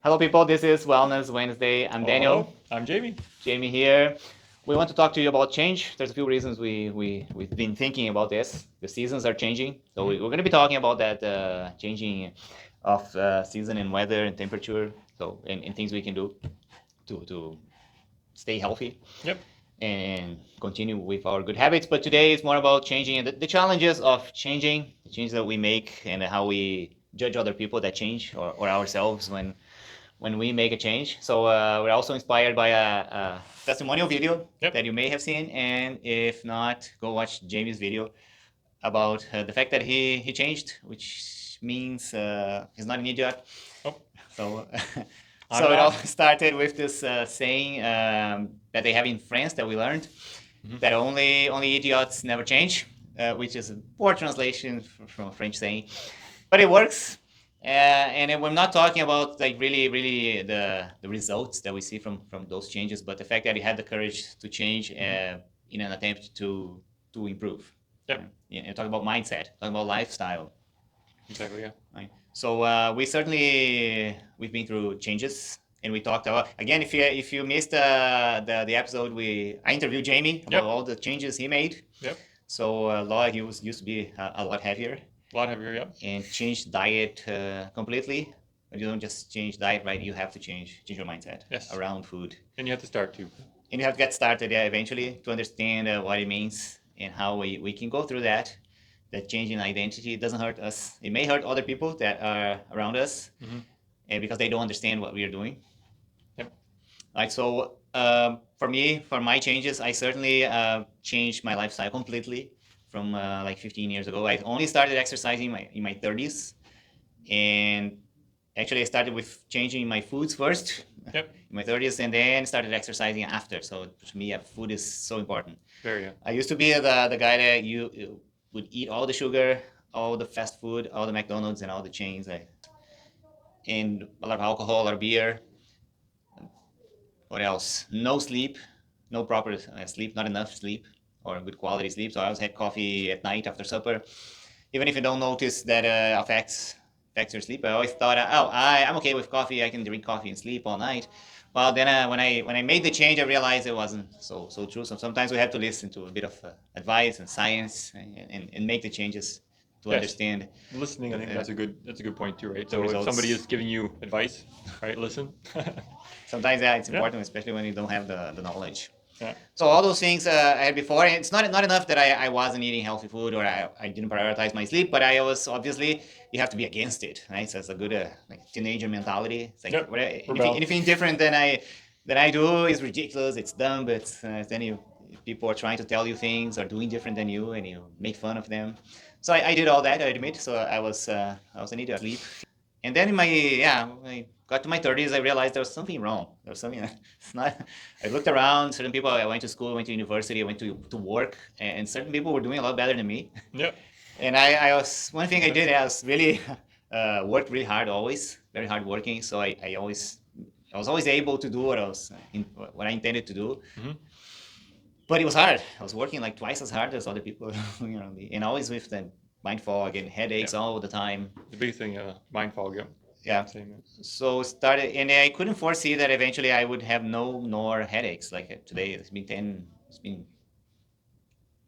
Hello, people. This is Wellness Wednesday. I'm Daniel. Hello, I'm Jamie. Jamie here. We want to talk to you about change. There's a few reasons we've been thinking about this. The seasons are changing, so we're going to be talking about that changing of season and weather and temperature. So and things we can do to stay healthy. Yep. And continue with our good habits. But today is more about changing and the challenges of changing, the changes that we make, and how we judge other people that change or ourselves when we make a change. So we're also inspired by a testimonial video that you may have seen, and if not, go watch Jamie's video about the fact that he changed, which means he's not an idiot. Oh. So. So it all started with this saying that they have in France that we learned, that only idiots never change, which is a poor translation from a French saying, but it works. And we're not talking about like really the results that we see from those changes, but the fact that he had the courage to change in an attempt to improve. Yep. And talk about mindset, talk about lifestyle. Exactly. Yeah. Right. So we've been through changes, and we talked about, again, if you missed the episode, I interviewed Jamie about all the changes he made. Yep. So Law, he used to be a lot heavier. A lot heavier, yeah. And changed diet completely. But you don't just change diet, right? You have to change your mindset around food. And you have to start too. And you have to get started, eventually, to understand what it means and how we can go through that. That change in identity doesn't hurt us. It may hurt other people that are around us, and because they don't understand what we are doing. Yep. Right. So for me, for my changes, I certainly changed my lifestyle completely from like 15 years ago. I only started exercising in my 30s, and actually I started with changing my foods first. Yep. In my 30s, and then started exercising after. So to me, food is so important. Very. Yeah. I used to be the guy that you would eat all the sugar, all the fast food, all the McDonald's and all the chains, and a lot of alcohol, a lot of beer. What else? No sleep, no proper sleep, not enough sleep or good quality sleep. So I always had coffee at night after supper, even if you don't notice that affects your sleep. I always thought, I'm okay with coffee. I can drink coffee and sleep all night. Well, then when I made the change, I realized it wasn't so true. So sometimes we have to listen to a bit of advice and science and make the changes to understand. Listening, I think that's a good point too, right? So if somebody is giving you advice, right, listen. Sometimes it's important, especially when you don't have the knowledge. Yeah. So all those things I had before, and it's not enough that I wasn't eating healthy food or I didn't prioritize my sleep, but I was obviously, you have to be against it, right? So it's a good like teenager mentality. It's like anything different than I do is ridiculous. It's dumb, but then people are trying to tell you things or doing different than you, and you make fun of them. So I did all that, I admit. So I was an idiot. Sleep. And then when I got to my 30s, I realized there was something wrong. There was something it's not. I looked around. Certain people, I went to school, went to university, I went to work, and certain people were doing a lot better than me. Yeah. And I was, one thing I did, I was really worked really hard, always very hard working. So I was always able to do what I intended to do. But it was hard. I was working like twice as hard as other people around me, and always with the mind fog and headaches all the time. The big thing, mind fog. Yeah. Yeah. So started, and I couldn't foresee that eventually I would have no more headaches. Like today, it's been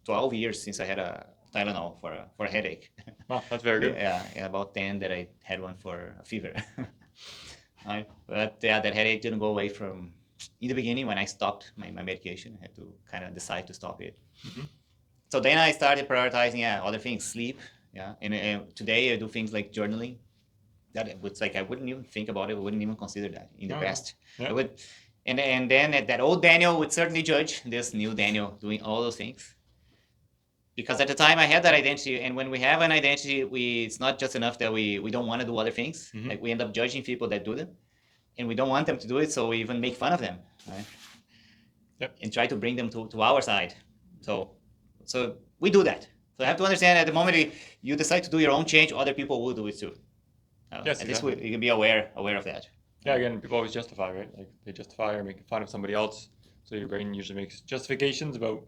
12 years since I had a Tylenol for a headache. Wow, that's very good. Yeah, about 10 that I had one for a fever. Right. But that headache didn't go away from in the beginning when I stopped my medication. I had to kind of decide to stop it. So then I started prioritizing other things, sleep. Yeah, and today I do things like journaling. That it's like I wouldn't even think about it. I wouldn't even consider that in the past. Yeah. I would, and then that old Daniel would certainly judge this new Daniel doing all those things. Because at the time I had that identity, and when we have an identity, it's not just enough that we don't want to do other things. Like we end up judging people that do them, and we don't want them to do it, so we even make fun of them, right? Yep. And try to bring them to our side. So we do that. So I have to understand at the moment you decide to do your own change, other people will do it too. Yes, at least you can be aware of that. Yeah, again, people always justify, right? Like they justify or make fun of somebody else. So your brain usually makes justifications about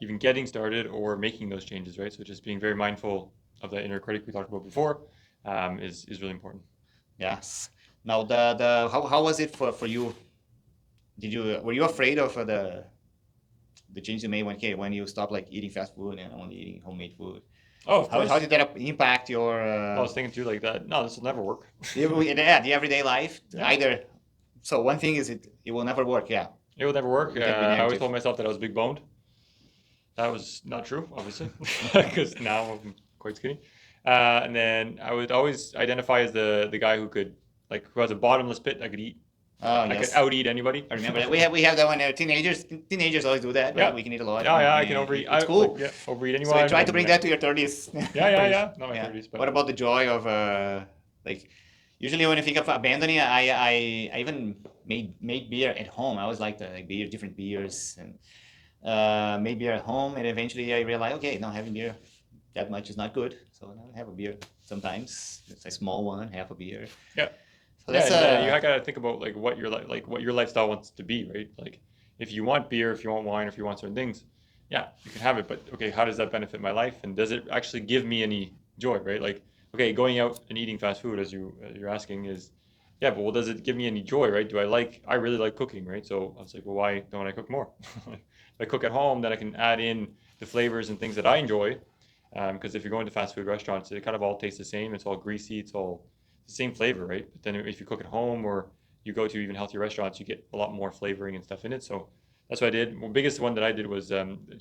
even getting started or making those changes, right? So just being very mindful of that inner critic we talked about before is really important. Yes. Now, the how was it for you? Were you afraid of the change you made when you stopped like eating fast food and only eating homemade food? Oh, of How course. did that impact your I was thinking too like that. No, this will never work. the everyday life? Yeah. Either so one thing is it will never work. Yeah, It will never work. We can be I always negative. told myself that I was big boned. That was not true, obviously, because now I'm quite skinny. And then I would always identify as the guy who could who has a bottomless pit I could eat. Oh I could yes, out eat anybody. I remember that. We have that one. Teenagers always do that, right? Yeah. We can eat a lot. Yeah, I and can overeat. It's cool. Overeat anyone. So I try to and, bring that to your 30s. Yeah. Not my Yeah. 30s, but What about the joy of like usually when I think of abandoning, I even made beer at home. I always liked different beers, and made beer at home. And eventually I realized, okay, not having beer that much is not good. So now I have a beer sometimes. It's a small one, half a beer. Yeah. So Yeah, that's and, you gotta think about what your what your lifestyle wants to be, right? Like, if you want beer, if you want wine, if you want certain things, yeah, you can have it. But okay, how does that benefit my life, and does it actually give me any joy, right? Like, okay, going out and eating fast food, as you're asking, is yeah, but well, does it give me any joy, right? I really like cooking, right? So I was like, well, why don't I cook more? If I cook at home, then I can add in the flavors and things that I enjoy. Because if you're going to fast food restaurants, it kind of all tastes the same. It's all greasy. It's all the same flavor, right? But then if you cook at home or you go to even healthier restaurants, you get a lot more flavoring and stuff in it. So that's what I did. The biggest one that I did was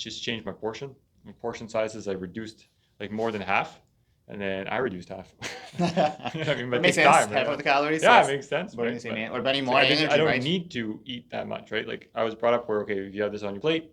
just change my portion. My portion sizes I reduced like more than half, and then I reduced half. I mean, but That it makes takes sense. time, Half right? of the calories. Yeah, Yes. it makes sense, Burning right? the same But or burning so more I energy, don't right? need to eat that much, right? Like I was brought up where okay, if you have this on your plate,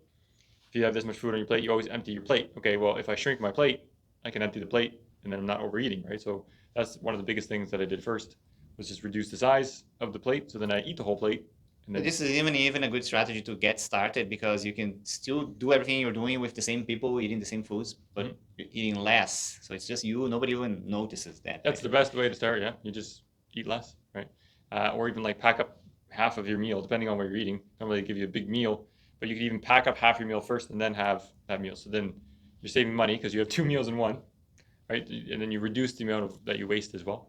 if you have this much food on your plate, you always empty your plate. Okay, well if I shrink my plate, I can empty the plate, and then I'm not overeating, right? So that's one of the biggest things that I did first was just reduce the size of the plate, so then I eat the whole plate, and then This is even a good strategy to get started because you can still do everything you're doing with the same people eating the same foods, but Mhm. you're eating less. So it's just you. Nobody even notices that. that's the best way to start. Yeah, you just eat less, right? Or even like pack up half of your meal, depending on what you're eating. Normally they give you a big meal, but you could even pack up half your meal first and then have that meal. So then you're saving money because you have two meals in one, right? And then you reduce the amount that you waste as well.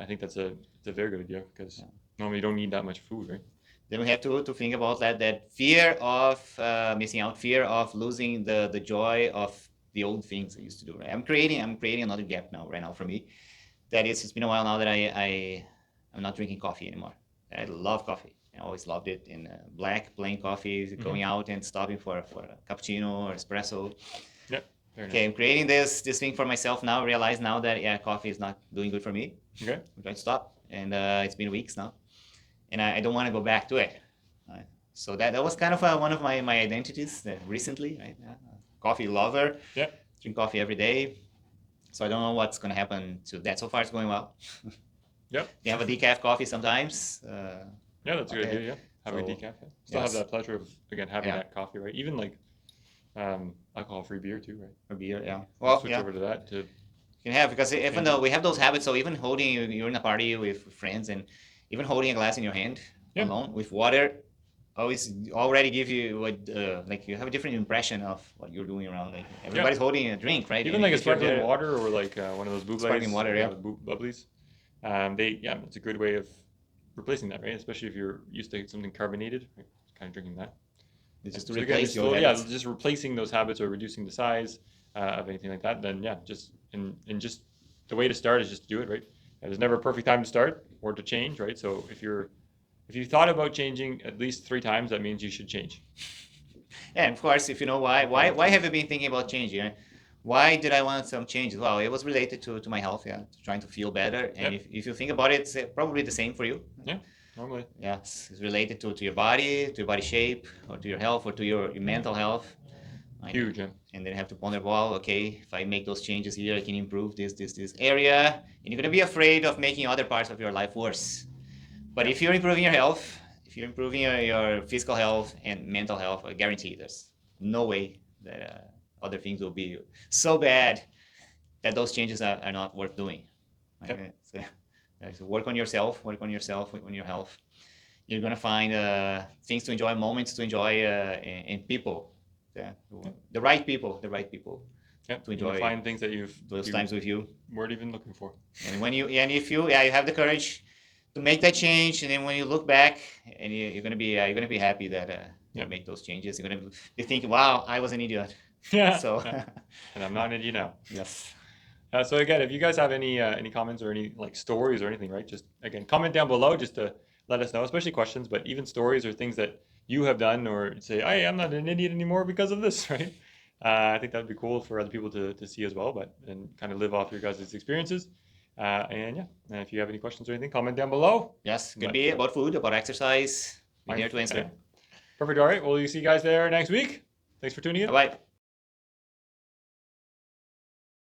I think it's a very good idea because normally you don't need that much food, right? Then we have to think about that fear of missing out, fear of losing the joy of the old things I used to do. Right? I'm creating another gap right now for me. That is, it's been a while now that I'm not drinking coffee anymore. I love coffee. I always loved it in black, plain coffee, going out and stopping for a cappuccino or espresso. Yeah. Very Okay, nice. I'm creating this thing for myself now. Realize now that coffee is not doing good for me. Okay. I'm trying to stop, and it's been weeks now, and I don't want to go back to it. So that was kind of one of my identities recently. Right, coffee lover. Yeah. Drink coffee every day. So I don't know what's going to happen to that. So far, it's going well. Yep. You have a decaf coffee sometimes. Yeah, that's a good okay. idea. Yeah, having So, a decaf. Yeah. Still yes. have that pleasure of again having Yeah. that coffee, right? Even like alcohol-free beer too, right? Or beer, yeah. I'll Well, switch yeah. over to that to You can have because even Change though it. we have those habits, so even holding you're in a party with friends and even holding a glass in your hand Yeah. alone with water always already give you what like you have a different impression of what you're doing around. Like everybody's holding a drink, right? even And like a if you're sparkling there- water or like one of those bubblies. Sparkling water, yeah. Bubblies. It's a good way of replacing that, right? Especially if you're used to something carbonated, right? Kind of drinking that. It's just to So again, replace just your slowly, habits. just replacing those habits or reducing the size of anything like that. Then just and just the way to start is just to do it, right? There's never a perfect time to start or to change, right? So if you thought about changing at least 3 times, that means you should change. And of course, if you know why have you been thinking about changing? Why did I want some changes? Well, it was related to my health, trying to feel better. And Yep. if you think about it, it's probably the same for you. Normally, Yes, it's related to your body, to your body shape, or to your health, or to your mental health. Like, huge. Yeah. And then have to ponder, well, okay, if I make those changes here, I can improve this area. And you're gonna be afraid of making other parts of your life worse. But if you're improving your health, if you're improving your physical health and mental health, I guarantee there's no way that other things will be so bad that those changes are not worth doing. Okay? So work on yourself, work on your health. You're gonna find things to enjoy, moments to enjoy, and people. The right people, Yeah. to enjoy find things that those you times with you. weren't even looking for. And if you have the courage to make that change, and then when you look back, and you're gonna be happy that you Yeah. made those changes. You're gonna be thinking, "Wow, I was an idiot." Yeah. So Yeah. And I'm not an idiot now. yes, So again, if you guys have any comments or any like stories or anything, right? Just again, comment down below just to let us know, especially questions, but even stories or things that you have done, or say, "Hey, I'm not an idiot anymore because of this," right? I think that'd be cool for other people to see as well, but and kind of live off your guys' experiences. And yeah, and if you have any questions or anything, comment down below. yes, could But be about food, about exercise. We're here to answer. perfect. All right. Well, you see you guys there next week. Thanks for tuning in. Bye bye.